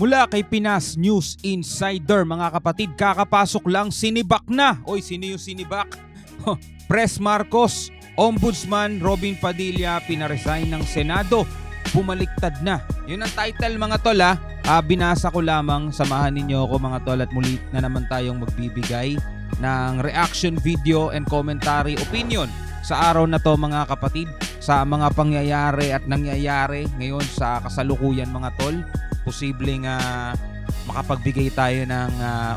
Mula kay Pinas News Insider, mga kapatid, kakapasok lang sinibak na. Oy, sino yung sinibak? Press Marcos, Ombudsman Robin Padilla pinaresign ng Senado. Bumaliktad na. Yun ang title, mga tol ha. Binasa ko lamang, samahan ninyo ako mga tol, at muli na naman tayong magbibigay ng reaction video and commentary opinion sa araw na to, mga kapatid, sa mga pangyayari at nangyayari ngayon sa kasalukuyan, mga tol. Posibleng makapagbigay tayo ng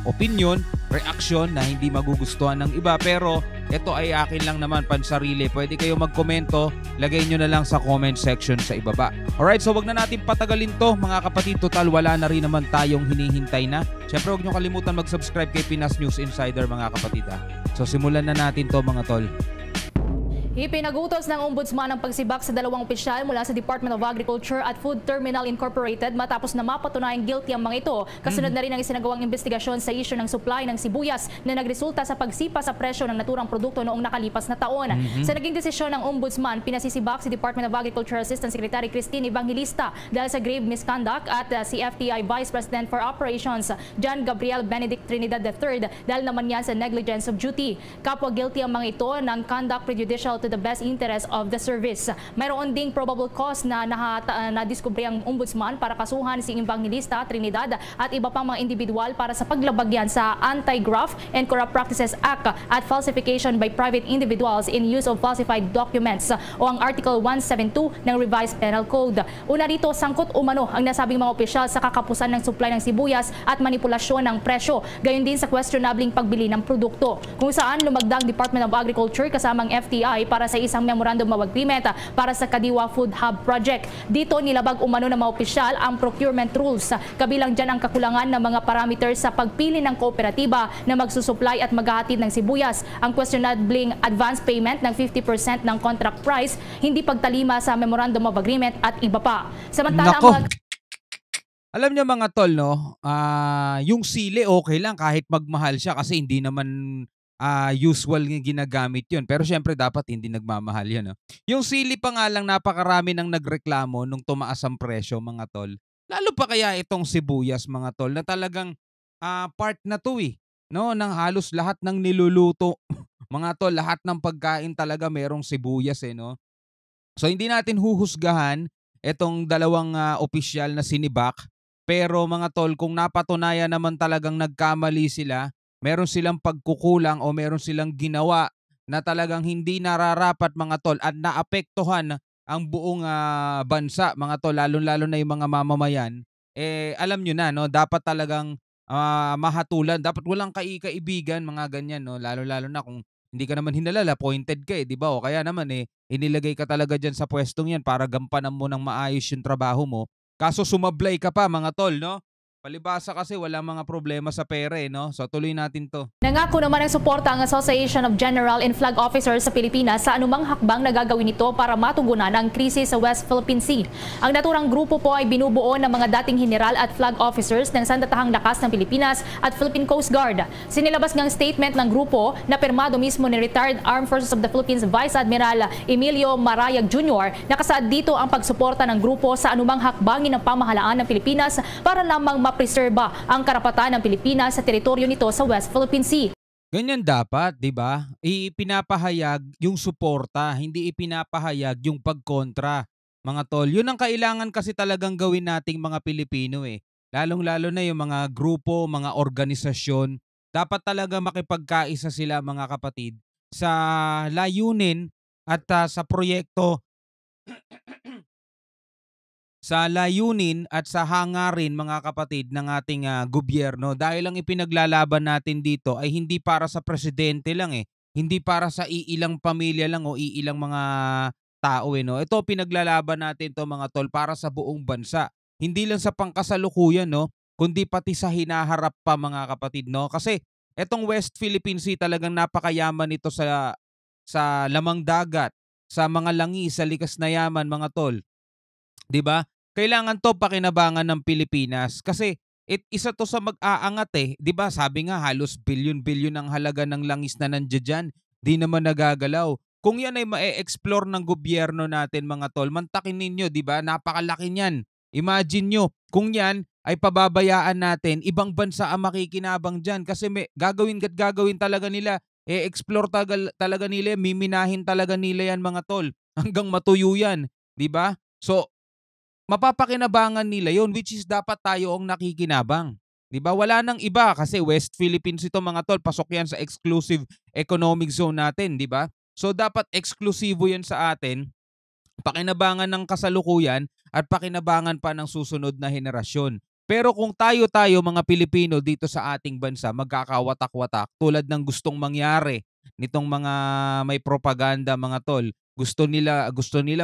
opinion, reaction na hindi magugustuhan ng iba, pero ito ay akin lang naman, pansarili. Pwede kayo magkomento, lagay nyo na lang sa comment section sa ibaba. Alright, so wag na natin patagalin to, mga kapatid. Total, wala na rin naman tayong hinihintay na. Siyempre, huwag nyo kalimutan mag-subscribe kay Pinas News Insider, mga kapatid ha. So simulan na natin to, mga tol. Ipinagutos ng Ombudsman ang pagsibak sa dalawang opisyal mula sa Department of Agriculture at Food Terminal Incorporated matapos na mapatunayang guilty ang mga ito. Kasunod na rin ang isinagawang investigasyon sa isyu ng supply ng sibuyas na nagresulta sa pagsipa sa presyo ng naturang produkto noong nakalipas na taon. Sa naging desisyon ng Ombudsman, pinasisibak si Department of Agriculture Assistant Secretary Christine Evangelista dahil sa grave misconduct at si FTI Vice President for Operations John Gabriel Benedict Trinidad III dahil naman yan sa negligence of duty. Kapwa guilty ang mga ito ng conduct prejudicial to the best interest of the service. Mayroon ding probable cause na nadiskubre ang Ombudsman para kasuhan si Evangelista Trinidad at iba pang mga individual para sa paglabagyan sa Anti-Graft and Corrupt Practices Act at falsification by private individuals in use of falsified documents o ang Article 172 ng Revised Penal Code. Una rito, sangkot umano ang nasabing mga opisyal sa kakapusan ng supply ng sibuyas at manipulasyon ng presyo, gayon din sa questionabling pagbili ng produkto, kung saan lumagdang Department of Agriculture kasamang FTI para sa isang memorandum of agreement para sa Kadiwa Food Hub Project. Dito nilabag umano ng mga opisyal ang procurement rules, kabilang dyan ang kakulangan ng mga parameters sa pagpili ng kooperatiba na magsusupply at maghahatid ng sibuyas, ang questionabling advance payment ng 50% ng contract price, hindi pagtalima sa memorandum of agreement at iba pa. Samantala, alam niyo, mga tol, no? Yung sili okay lang kahit magmahal siya kasi hindi naman usual nga ginagamit yun. Pero syempre dapat hindi nagmamahal yun. No? Yung sili pa nga lang, napakarami nang nagreklamo nung tumaas ang presyo, mga tol. Lalo pa kaya itong sibuyas, mga tol, na talagang part na to no? Ng halos lahat ng niluluto. Mga tol, lahat ng pagkain talaga merong sibuyas no? So hindi natin huhusgahan itong dalawang opisyal na sinibak. Pero mga tol, kung napatunayan naman talagang nagkamali sila, meron silang pagkukulang o meron silang ginawa na talagang hindi nararapat, mga tol, at naapektuhan ang buong bansa, mga tol, lalo-lalo na yung mga mamamayan, alam nyo na, no, dapat talagang mahatulan. Dapat walang kaibigan, mga ganyan, no, lalo-lalo na kung hindi ka naman hinalala, appointed ka di ba? O kaya naman inilagay ka talaga dyan sa pwestong yan para gampanan mo ng maayos yung trabaho mo. Kaso sumablay ka pa, mga tol, no? Palibasa kasi wala mga problema sa pera no? So tuloy natin to. Nangako naman ng suporta ang Association of General and Flag Officers sa Pilipinas sa anumang hakbang na gagawin nito para matugunan ang krisis sa West Philippine Sea. Ang naturang grupo po ay binubuo ng mga dating general at flag officers ng Sandatahang Lakas ng Pilipinas at Philippine Coast Guard. Sinilabas ng statement ng grupo na pirmado mismo ni Retired Armed Forces of the Philippines Vice Admiral Emilio Marayag Jr. Nakasaad dito ang pagsuporta ng grupo sa anumang hakbangin ng pamahalaan ng Pilipinas para lamang preserba ang karapatan ng Pilipinas sa teritoryo nito sa West Philippine Sea. Ganyan dapat, di ba? Ipinapahayag yung suporta, hindi ipinapahayag yung pagkontra. Mga tol, yun ang kailangan kasi talagang gawin nating mga Pilipino Lalong-lalo na yung mga grupo, mga organisasyon, dapat talaga makipagkaisa sila, mga kapatid, sa layunin at sa proyekto sa layunin at sa hangarin, mga kapatid, ng ating gobyerno. Dahil ang ipinaglalaban natin dito ay hindi para sa presidente lang Hindi para sa iilang pamilya lang o iilang mga tao no. Ito pinaglalaban natin to, mga tol, para sa buong bansa. Hindi lang sa pangkasalukuyan no, kundi pati sa hinaharap pa, mga kapatid no. Kasi etong West Philippine Sea talagang napakayaman nito sa lamang dagat, sa mga langis, sa likas na yaman, mga tol. 'Di ba? Kailangan to pakinabangan ng Pilipinas kasi isa to sa mag-aangat 'di ba? Sabi nga halos bilyon-bilyon ang halaga ng langis na nandiyan. Di naman nagagalaw. Kung yan ay ma-explore ng gobyerno natin, mga tol, mantakin ninyo, 'di ba? Napakalaki niyan. Imagine nyo, kung yan ay pababayaan natin, ibang bansa ang makikinabang dyan kasi gagawin talaga nila. Explore talaga nila, miminahin talaga nila yan mga tol. Hanggang matuyo yan, di ba? So, mapapakinabangan nila yon, which is dapat tayo ang nakikinabang. 'Di ba? Wala nang iba kasi West Philippines ito mga tol, pasok 'yan sa exclusive economic zone natin, 'di ba? So dapat eksklusibo 'yan sa atin, pakinabangan ng kasalukuyan at pakinabangan pa ng susunod na henerasyon. Pero kung tayo-tayo mga Pilipino dito sa ating bansa magkakawatak-watak tulad ng gustong mangyari nitong mga may propaganda mga tol, gusto nila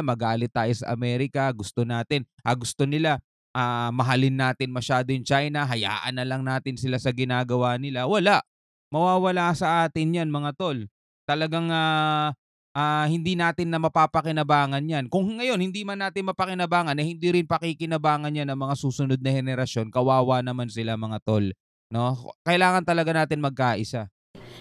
magalit tayo sa Amerika, gusto nila mahalin natin masyado yung China, hayaan na lang natin sila sa ginagawa nila. Wala. Mawawala sa atin 'yan mga tol. Talagang hindi natin na mapapakinabangan 'yan. Kung ngayon hindi man natin mapakinabangan, hindi rin pakikinabangan 'yan ng mga susunod na henerasyon. Kawawa naman sila mga tol, 'no? Kailangan talaga natin magkaisa.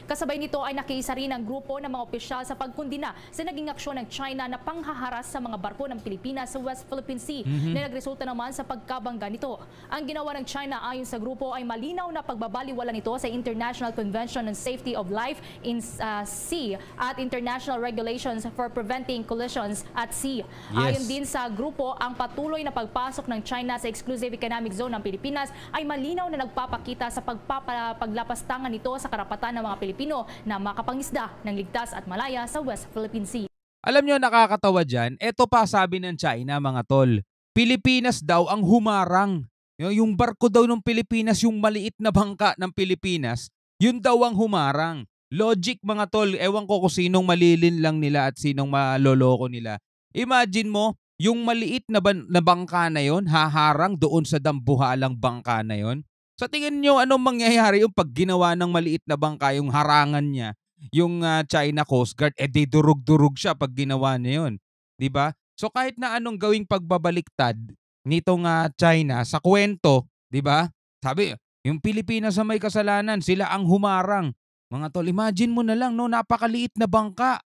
Kasabay nito ay nakiisa rin ang grupo ng mga opisyal sa pagkundina sa naging aksyon ng China na panghaharas sa mga barko ng Pilipinas sa West Philippine Sea na nagresulta naman sa pagkabangga nito. Ang ginawa ng China ayon sa grupo ay malinaw na pagbabaliwala nito sa International Convention on Safety of Life in Sea at International Regulations for Preventing Collisions at Sea. Yes. Ayon din sa grupo, ang patuloy na pagpasok ng China sa Exclusive Economic Zone ng Pilipinas ay malinaw na nagpapakita sa paglapastangan nito sa karapatan ng mga Pilipino na makapangisda ng ligtas at malaya sa West Philippine Sea. Alam nyo, nakakatawa dyan, eto pa sabi ng China mga tol, Pilipinas daw ang humarang. Yung barko daw ng Pilipinas, yung maliit na bangka ng Pilipinas, yun daw ang humarang. Logic mga tol, ewan ko kung sinong malilin lang nila at sinong maloloko nila. Imagine mo, yung maliit na bangka na yon haharang doon sa dambuhalang bangka na yon. Sa tingin nyo, anong mangyayari yung pag ginawa ng maliit na bangka, yung harangan niya, yung China Coast Guard, di durug-durug siya pag ginawa niya yun. 'Di ba? So kahit na anong gawing pagbabaliktad nitong China sa kwento, 'di ba? Sabi, yung Pilipinas sa may kasalanan, sila ang humarang. Mga tol, imagine mo na lang, no, napakaliit na bangka.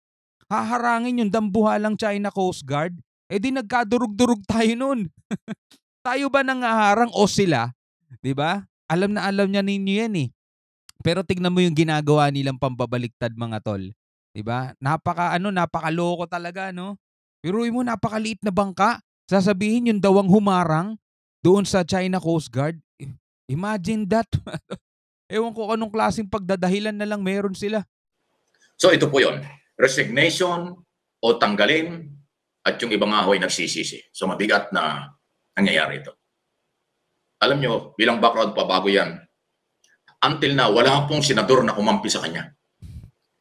Haharangin yung dambuhalang China Coast Guard. Di nagkadurug-durug tayo nun. Tayo ba nangaharang o sila? 'Di ba? Alam na alam niya ninyo yan eh. Pero tignan mo yung ginagawa nilang pambabaliktad mga tol. 'Di ba? Napakaloko talaga, no? Biruin mo, napakaliit na bangka. Sasabihin yung daw ang humarang doon sa China Coast Guard. Imagine that. Ewan ko anong klaseng pagdadahilan na lang meron sila. So ito po yon, resignation o tanggalin at yung ibang ahoy nagsisisi. So mabigat na nangyayari ito. Alam nyo, bilang background pa bago yan, until now, wala pong senador na kumampi sa kanya.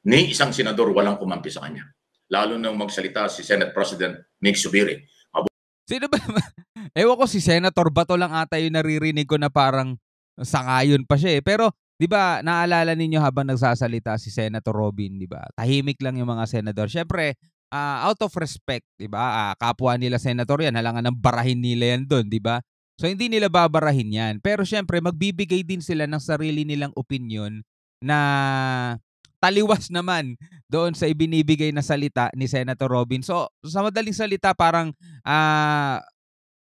Ni isang senador walang kumampi sa kanya. Lalo nang magsalita si Senate President Nick Zubiri. Sino ba? Ewan ko, si Senator Bato lang ata yung naririnig ko na parang sangayon pa siya eh. Pero, di ba, naalala ninyo habang nagsasalita si Senator Robin, di ba? Tahimik lang yung mga senador. Siyempre, out of respect, di ba? Kapwa nila senator yan, halangan ng barahin nila yan doon, di ba? So hindi nila babarahin yan. Pero syempre magbibigay din sila ng sarili nilang opinion na taliwas naman doon sa ibinibigay na salita ni Senator Robin. So sa madaling salita parang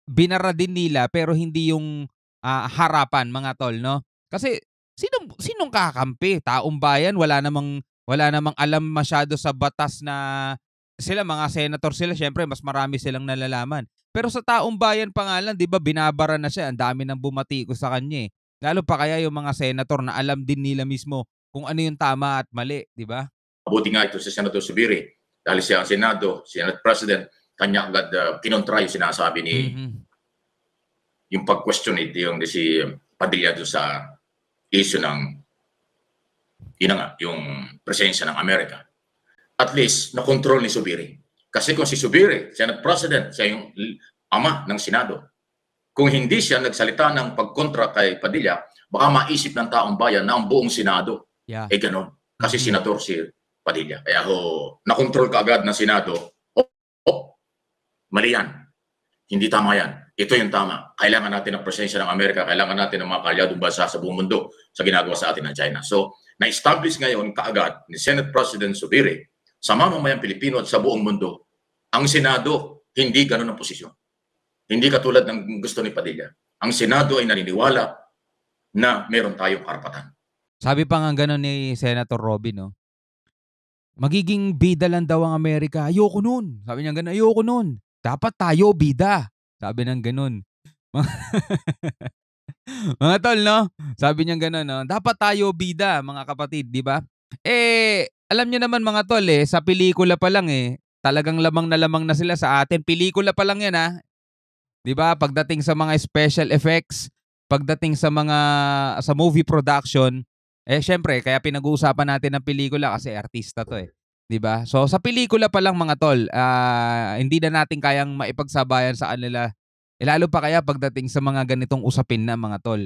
binara din nila pero hindi yung harapan mga tol, no? Kasi sinong kakampi? Taong bayan, wala namang alam masyado sa batas na sila mga senator sila, syempre mas marami silang nalalaman. Pero sa taong bayan pa nga lang, 'di ba, binabara na siya, ang dami nang bumatiko sa kanya eh. Lalo pa kaya yung mga senator na alam din nila mismo kung ano yung tama at mali, 'di ba? Mabuti nga ito si Senator Zubiri dahil siya ang Senado, Senate President, kanya agad kinontra yung sinasabi ni yung pag-question yung si Padilla doon sa issue ng yung presensya ng Amerika. At least na-control ni Zubiri. Kasi kung si Zubiri, Senate President, siya yung ama ng Senado, kung hindi siya nagsalita ng pagkontra kay Padilla, baka maisip ng taong bayan na ang buong Senado ganon. Kasi senador si Padilla. Kaya na-control ka agad ng Senado, mali yan. Hindi tama yan. Ito yung tama. Kailangan natin ng presensya ng Amerika, kailangan natin ng mga kalyadong bansa sa buong mundo sa ginagawa sa atin ng China. So, na-establish ngayon kaagad ni Senate President Zubiri sa mamamayang Pilipino at sa buong mundo, ang Senado, hindi ganun ang posisyon. Hindi katulad ng gusto ni Padilla. Ang Senado ay naniniwala na meron tayong karapatan. Sabi pa nga gano'n ni Senator Robin, no? Magiging bida lang daw ang Amerika. Ayoko nun. Sabi niya gano'n, ayoko nun. Dapat tayo bida. Sabi ng gano'n. Mga tol, no? Sabi niya gano'n, no? Dapat tayo bida, mga kapatid, di ba? Alam niyo naman mga tol, sa pelikula pa lang talagang lamang na sila sa atin. Pelikula pa lang yan, ha? Di ba? Pagdating sa mga special effects, pagdating sa movie production, syempre, kaya pinag-uusapan natin ng pelikula kasi artista to 'di ba? So sa pelikula pa lang mga tol, hindi na natin kayang maipagsabayan sa kanila. Lalo pa kaya pagdating sa mga ganitong usapin na mga tol.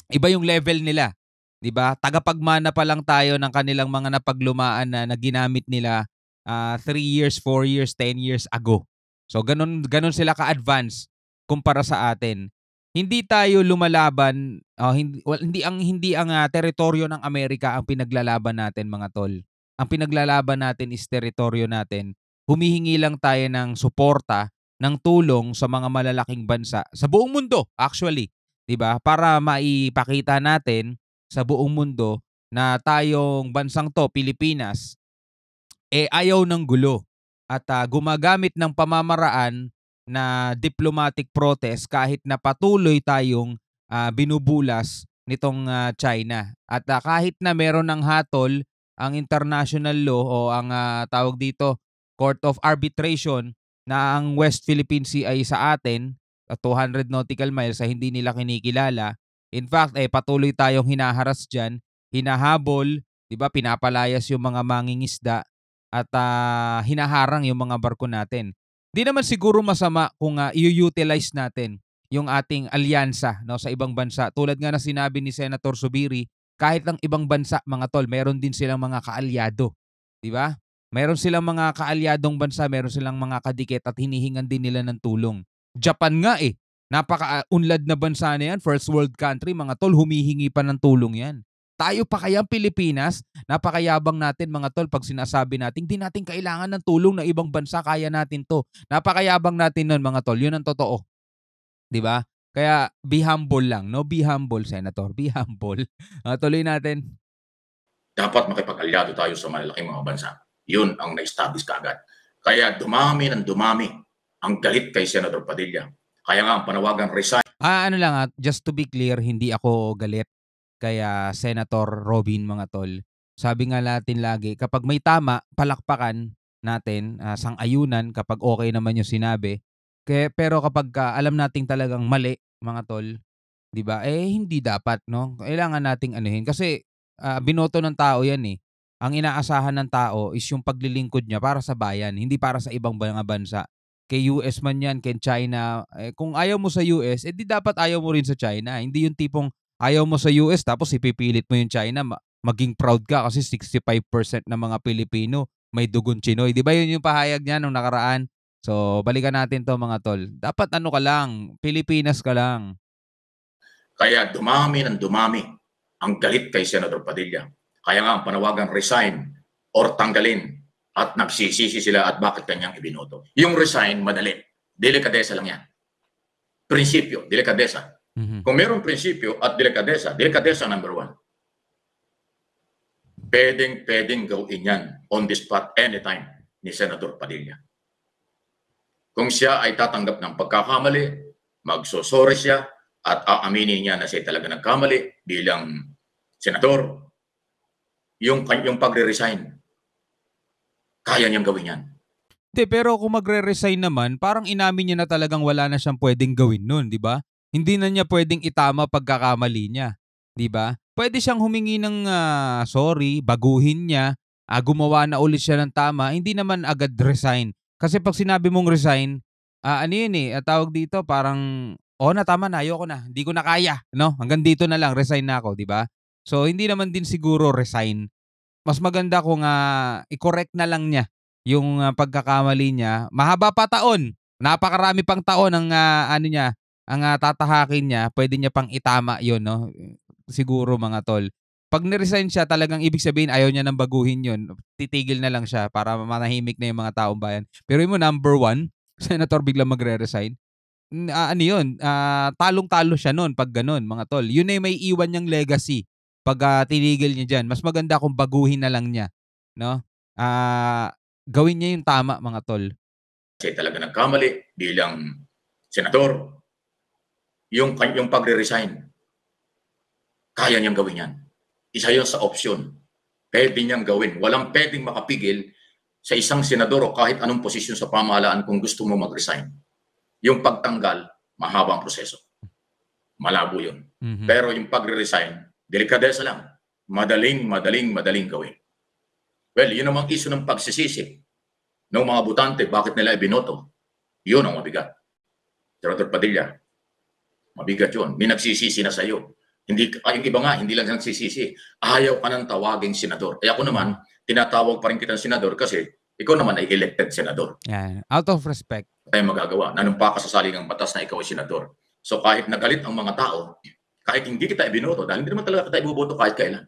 Iba yung level nila, 'di ba? Tagapagmana pa lang tayo ng kanilang mga napaglumaan na ginamit nila 3 years, 4 years, 10 years ago. So ganun sila ka-advance kumpara sa atin. Hindi tayo lumalaban, hindi ang teritoryo ng Amerika ang pinaglalaban natin mga tol. Ang pinaglalaban natin is teritoryo natin. Humihingi lang tayo ng suporta, ng tulong sa mga malalaking bansa sa buong mundo actually, 'di ba? Para maipakita natin sa buong mundo na tayong bansang to, Pilipinas, ayaw ng gulo at gumagamit ng pamamaraan na diplomatic protest kahit na patuloy tayong binubulas nitong China. At kahit na meron ng hatol ang international law o ang tawag dito, Court of Arbitration na ang West Philippine Sea ay sa atin, 200 nautical miles sa hindi nila kinikilala. In fact, patuloy tayong hinaharas dyan, hinahabol, 'di ba? Pinapalayas yung mga mangingisda at hinaharang yung mga barko natin. Di naman siguro masama kung i-utilize natin yung ating alyansa, no, sa ibang bansa. Tulad nga na sinabi ni Senator Zubiri, kahit ang ibang bansa mga tol, meron din silang mga kaalyado, 'di ba? Meron silang mga kaalyadong bansa, meron silang mga kadikit at hinihingan din nila ng tulong. Japan nga napaka-unlad na bansa na yan, first world country, mga tol, humihingi pa ng tulong yan. Tayo pa kaya Pilipinas, napakayabang natin mga tol pag sinasabi natin, hindi natin kailangan ng tulong ng ibang bansa, kaya natin to. Napakayabang natin nun mga tol, yun ang totoo. 'Di ba? Kaya be humble lang, no? Be humble, Senator, be humble. Tuloy natin. Dapat makipag-alyado tayo sa malalaking mga bansa. Yun ang na-establish kaagad. Kaya dumami ng dumami ang galit kay Senator Padilla. Kaya nga ang panawagang resign. Ano lang just to be clear, hindi ako galit kaya Senator Robin mga tol. Sabi nga natin lagi, kapag may tama, palakpakan natin, sang-ayunan kapag okay naman yung sinabi. Pero kapag alam nating talagang mali mga tol, 'di ba? Hindi dapat, no? Kailangan nating anuhin kasi binoto ng tao 'yan Ang inaasahan ng tao is yung paglilingkod niya para sa bayan, hindi para sa ibang mga bansa. Kay US man 'yan, kay China, kung ayaw mo sa US, di dapat ayaw mo rin sa China. Hindi yung tipong ayaw mo sa US tapos ipipilit mo yung China, maging proud ka kasi 65% ng mga Pilipino may dugon Chinoy. 'Di ba yun yung pahayag niya nung nakaraan? So, balikan natin 'to mga tol. Dapat ano ka lang, Pilipinas ka lang. Kaya dumami ng dumami ang galit kay Senator Padilla. Kaya nga ang panawagang resign or tanggalin at nagsisisi sila at bakit kanyang ibinoto. Yung resign, madali. Delikadesa lang yan. Prinsipyo, delikadesa. Mm-hmm. Kung mayroong prinsipyo at delikadesa number 1. Pwedeng gawin yan on the spot anytime ni Senator Padilla. Kung siya ay tatanggap ng pagkakamali, magsusori siya at aaminin niya na siya talaga nagkamali bilang senador, yung pagre-resign, kaya niyang gawin yan. Pero kung magre-resign naman, parang inamin niya na talagang wala na siyang pwedeng gawin nun, di ba? Hindi na niya pwedeng itama pagkakamali niya, di ba? Pwede siyang humingi ng sorry, baguhin niya, gumawa na ulit siya ng tama, hindi naman agad resign. Kasi pag sinabi mong resign, ano yun tawag dito parang, na tama na, ayoko na, hindi ko na kaya, no? Hanggang dito na lang, resign na ako, di ba? So hindi naman din siguro resign. Mas maganda kung i-correct na lang niya yung pagkakamali niya. Mahaba pa taon. Napakarami pang taon ang ang tatahakin niya. Pwede niya pang itama 'yon, no? Siguro mga tol. Pag ni-resign siya, talagang ibig sabihin ayaw niya nang baguhin 'yon. Titigil na lang siya para manahimik na yung mga taong bayan. Pero mo number 1, senator biglang magre-resign. ano yun, talong-talo siya nun 'pag gano'n, mga tol. Yun na yung may iwan niyang legacy 'pag, tinigil niya diyan. Mas maganda kung baguhin na lang niya, 'no? Gawin niya yung tama, mga tol. Kasi talaga nagkamali bilang senador, yung pagre-resign, kaya niyang gawin yan. Isa yun sa option. Pwede niyang gawin. Walang pwedeng makapigil sa isang senador o kahit anong posisyon sa pamahalaan kung gusto mo mag-resign. Yung pagtanggal, mahabang proseso. Malabo yun. Pero yung pagre-resign, delikadesa lang. Madaling gawin. Well, yun namang issue ng pagsisisi ng mga botante, bakit nila ibinoto? Yun ang mabigat. Senator Padilla, mabigat yun. May nagsisisi na sa'yo. Yung iba nga, hindi lang nagsisisi. Ayaw ka ng tawaging senador. Kaya ako naman, tinatawag pa rin kitang senador kasi ikaw naman ay elected senador. Yan. Out of respect. Tayo magagawa. Nanumpa ka sa saligang batas na ikaw ay senador. So kahit nagalit ang mga tao, kahit hindi kita ibinoto, dahil hindi naman talaga kita iboboto kahit kailan.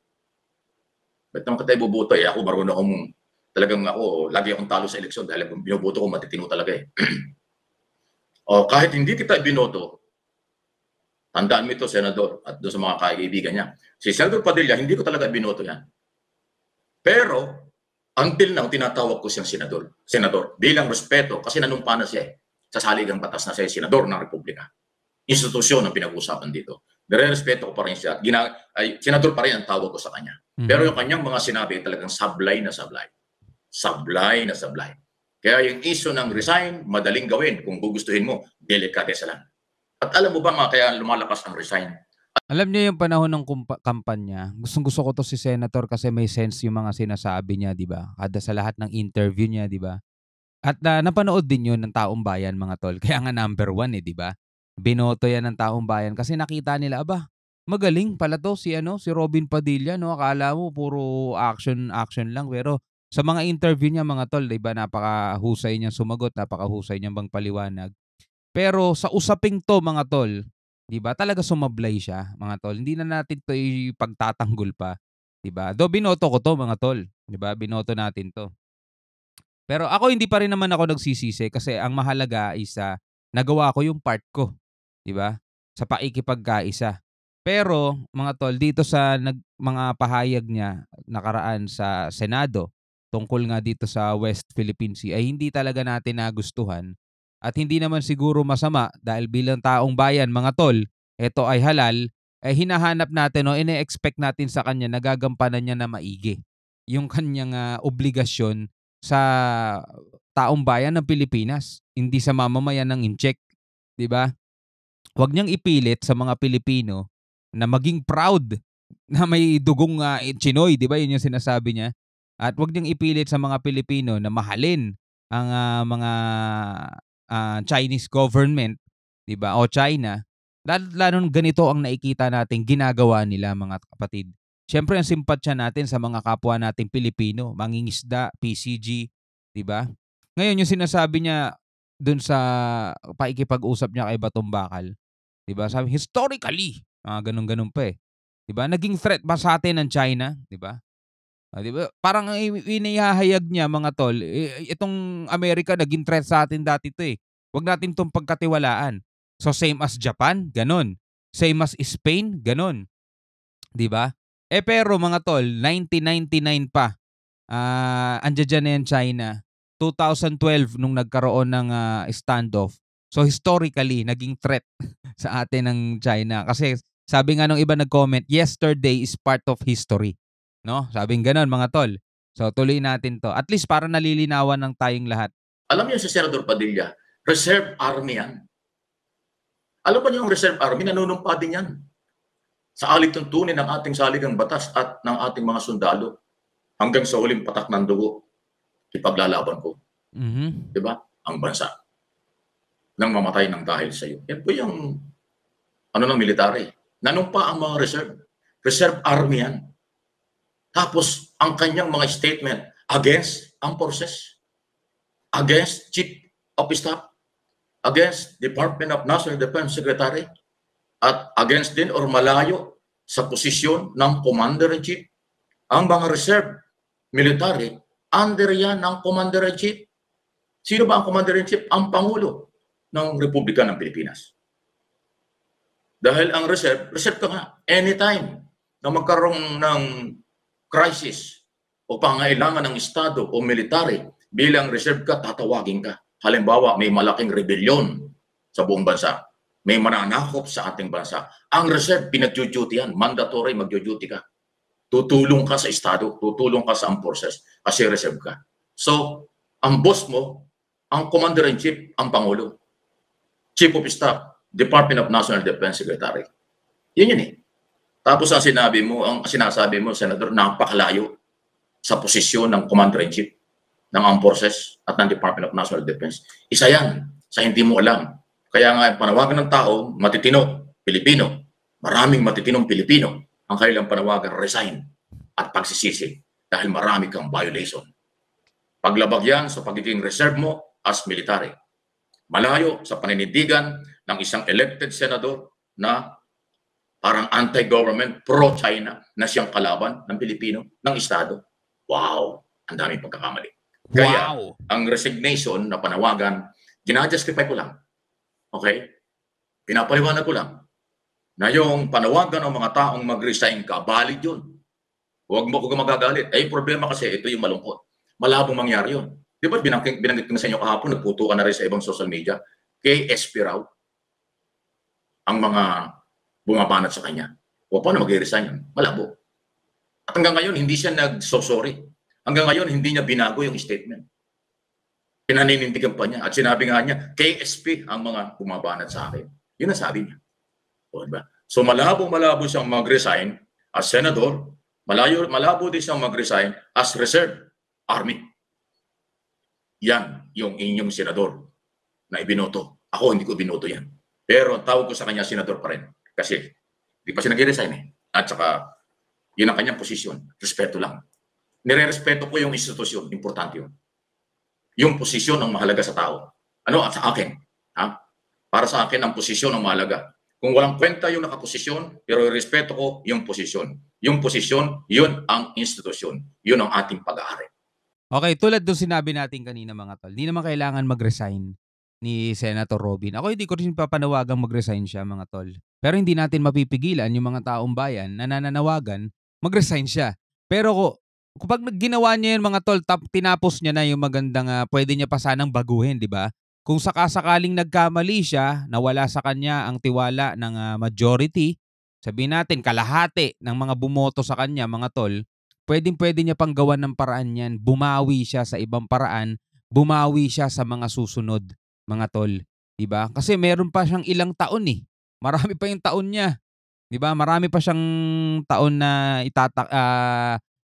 Ba't naman kita iboboto? Ako marunong akong, talagang ako, lagi akong talo sa eleksyon dahil kung binoboto ko, matitino talaga eh. O kahit hindi kita ibinoto, tandaan mo ito, senador, at doon sa mga kaibigan niya. Si Senator Padilla, hindi ko talaga binoto yan. Pero, until now, tinatawag ko siyang senador, bilang respeto, kasi nanumpa na siya sa saligang batas na siya, senador ng Republika. Institusyon ang pinag-uusapan dito. Nire-respeto ko pa rin siya. Senador pa rin ang tawag ko sa kanya. Pero yung kanyang mga sinabi talagang sablay na sablay. Sablay na sablay. Kaya yung issue ng resign, madaling gawin. Kung gugustuhin mo, delikatesa lang. At alam mo ba kaya lumalakas ang resign? Alam niyo yung panahon ng kampanya, gustong-gusto ko 'to si Senator kasi may sense yung mga sinasabi niya, 'di ba? Kada sa lahat ng interview niya, 'di ba? At, napanood din yun ng taong bayan, mga tol. Kaya nga number 1 eh, 'di ba? Binoto yan ng taong bayan kasi nakita nila, aba, magaling pala 'to si si Robin Padilla, 'no? Akala mo puro action, action lang, pero sa mga interview niya, mga tol, 'di ba, napakahusay niyang sumagot, napakahusay niyang magpaliwanag. Pero sa usaping 'to, mga tol, 'di ba, talaga sumablay siya, mga tol. Hindi na natin 'to ipagtatanggol pa, 'di ba? Though binoto ko 'to, mga tol, 'di ba? Binoto natin 'to. Pero ako hindi pa rin naman ako nagsisisi kasi ang mahalaga is, nagawa ko yung part ko, 'di ba? Sa pakikipagkaisa. Pero mga tol, dito sa mga pahayag niya nakaraan sa Senado tungkol nga dito sa West Philippine Sea ay hindi talaga natin nagustuhan at hindi naman siguro masama dahil bilang taong bayan, mga tol, ito ay halal, eh hinahanap natin o ine-expect natin sa kanya na gagampanan niya na maigi yung kanyang, obligasyon sa taong bayan ng Pilipinas, hindi sa mamamayan ng incheck, 'di ba? Huwag niyang ipilit sa mga Pilipino na maging proud na may dugong, Chinoy, 'di ba? 'Yun yung sinasabi niya. At huwag niyang ipilit sa mga Pilipino na mahalin ang, mga, Chinese government, 'di ba, o China. Lalong ganito ang nakikita nating ginagawa nila, mga kapatid. Siyempre ang simpatsya natin sa mga kapwa nating Pilipino, mangingisda, PCG, 'di ba? Ngayon yung sinasabi niya dun sa pakikipag-usap niya kay Batong Bakal, 'di ba? Sabi historically, mga gano'n-gano'n pa, eh. 'Di ba? Naging threat ba sa atin ng China, 'di ba? 'Di ba? Parang inihahayag niya, mga tol, itong Amerika naging threat sa atin dati 'to, eh. Huwag natin 'tong pagkatiwalaan. So same as Japan, gano'n. Same as Spain, gano'n. 'Di ba? Pero mga tol, 1999 pa, andiya-diyan na 'yan China. 2012 nung nagkaroon ng, standoff. So historically, naging threat sa atin ng China. Kasi sabi nga nung iba nag-comment, yesterday is part of history. 'No? Sabing gano'n, mga tol. So tuloy natin 'to. At least para nalilinawan ng tayong lahat. Alam niyo si Senador Padilla, Reserve Army yan. Alam ba niyo yung Reserve Army, nanunumpa din yan sa alituntunin ng ating saligang batas at ng ating mga sundalo hanggang sa huling patak ng dugo, ipaglalaban ko. Di ba? Ang bansa nang mamatay ng dahil sa iyo. Yan po yung ng military. Nanumpa ang mga Reserve Army yan. Tapos, ang kanyang mga statement against ang forces, against Chief of Staff, against Department of National Defense Secretary, at against din or malayo sa posisyon ng Commander-in-Chief. Ang mga reserve military, under yan ng Commander-in-Chief. Sino ba ang Commander-in-Chief? Ang Pangulo. ng Republika ng Pilipinas. Dahil ang reserve ka nga. Anytime na magkaroon ng crisis o pangailangan ng Estado o military, bilang reserve ka, tatawagin ka. Halimbawa, may malaking rebellion sa buong bansa. May mananakop sa ating bansa. Ang reserve, pinag-duty yan. Mandatory, mag-duty ka. Tutulong ka sa Estado, tutulong ka sa armed forces kasi reserve ka. So, ang boss mo, ang Commander-in-Chief, ang Pangulo. Chief of Staff, Department of National Defense Secretary. Yun eh. Tapos ang sinasabi mo, Senador, napakalayo sa posisyon ng Commander-in-Chief ng Armed Forces at ng Department of National Defense. Isa yan sa hindi mo alam. Kaya nga, panawagan ng tao, matitino, Pilipino, maraming matitinong Pilipino, ang kailang panawagan, resign at pagsisisi dahil marami kang violation. Paglabag yan sa pagiging reserve mo as military. Malayo sa paninindigan ng isang elected senador na parang anti-government, pro-China na siyang kalaban ng Pilipino, ng Estado. Wow! Ang daming pagkakamali. Kaya, ang resignation na panawagan, ginajustify ko lang. Okay? Pinapaliwanag ko lang na yung panawagan ng mga taong mag-resign ka, valid yun. Huwag mo ko magagalit. Ay, problema kasi ito yung malungkot. Malabong mangyari yun. Di ba binanggit ko na sa inyo kahapon, nagputo ka na rin sa ibang social media, KSP raw, ang mga bumabanat sa kanya. O paano mag-resign yan? Malabo. At hanggang ngayon, hindi siya nag-sorry. Hanggang ngayon, hindi niya binago yung statement. Pinaninindigan pa niya. At sinabi nga niya, KSP ang mga bumabanat sa akin. Yun ang sabi niya. O, diba? So malabo siyang mag-resign as senador, malabo din siyang mag-resign as reserve army. Yan yung inyong senador na ibinoto. Ako, hindi ko binoto yan. Pero tawag ko sa kanya, senador pa rin. Kasi hindi pa siya nag-resign eh. At saka, yun ang kanyang posisyon. Respeto lang. Nire-respeto ko yung institusyon. Importante yun. Yung posisyon ang mahalaga sa tao. Ano? At sa akin. Ha? Para sa akin, ang posisyon ang mahalaga. Kung walang kwenta yung nakaposisyon, pero respeto ko yung posisyon. Yung posisyon, yun ang institusyon. Yun ang ating pag-aari. Okay, tulad doon sinabi natin kanina mga tol, hindi naman kailangan mag-resign ni Senator Robin. Ako hindi ko rin papanawagang mag-resign siya mga tol. Pero hindi natin mapipigilan yung mga taong bayan na nananawagan, mag-resign siya. Pero kapag ginawa niya yun mga tol, tinapos niya na yung magandang pwede niya pa sanang baguhin, di ba? Kung sakasakaling nagkamali siya, nawala sa kanya ang tiwala ng majority, sabihin natin kalahati ng mga bumoto sa kanya mga tol, pwede niya pang gawan ng paraan yan. Bumawi siya sa ibang paraan, bumawi siya sa mga susunod, mga tol. Diba? Kasi meron pa siyang ilang taon eh. Marami pa yung taon niya. Diba? Marami pa siyang taon na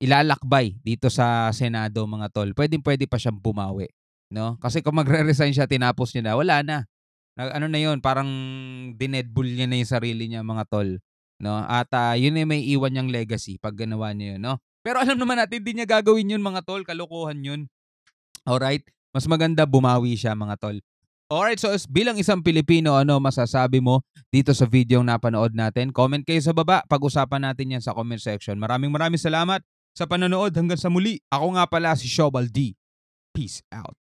ilalakbay dito sa Senado, mga tol. Pwede pa siyang bumawi. No? Kasi kung magre-resign siya, tinapos niya na, wala na. Ano na yun, parang dinedbull niya na yung sarili niya, mga tol. No? At yun ay may iwan niyang legacy pag ginawa niya yun. No? Pero alam naman natin, hindi niya gagawin yun mga tol. Kalokohan yun. Alright? Mas maganda bumawi siya mga tol. Alright, so bilang isang Pilipino, ano masasabi mo dito sa video na napanood natin? Comment kayo sa baba. Pag-usapan natin yan sa comment section. Maraming salamat sa panonood. Hanggang sa muli. Ako nga pala si Shobal D. Peace out.